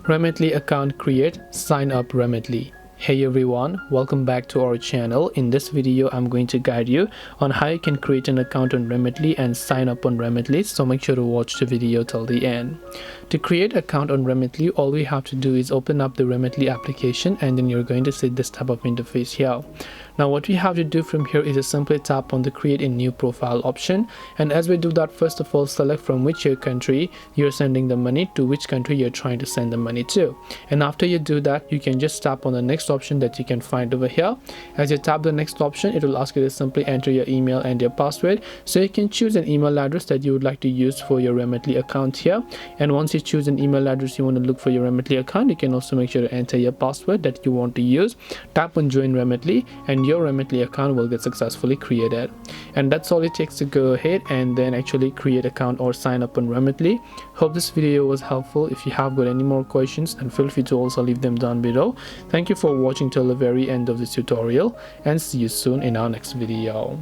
Remitly account create, sign up Remitly. Hey everyone, welcome back to our channel. In this video I'm going to guide you on how you can create an account on Remitly and sign up on Remitly, so make sure to watch the video till the end. To create an account on Remitly, all we have to do is open up the Remitly application and then you're going to see this type of interface here. Now what we have to do from here is to simply tap on the create a new profile option, and as we do that, first of all select from which country you're sending the money, to which country you're trying to send the money to. And after you do that, you can just tap on the next option that you can find over here. As you tap the next option, it will ask you to simply enter your email and your password, so you can choose an email address that you would like to use for your Remitly account here. And once you choose an email address you want to look for your Remitly account, you can also make sure to enter your password that you want to use. Tap on join Remitly and your Remitly account will get successfully created. And that's all it takes to go ahead and then actually create account or sign up on Remitly. Hope this video was helpful. If you have got any more questions, then feel free to also leave them down below. Thank you for watching till the very end of this tutorial, and see you soon in our next video.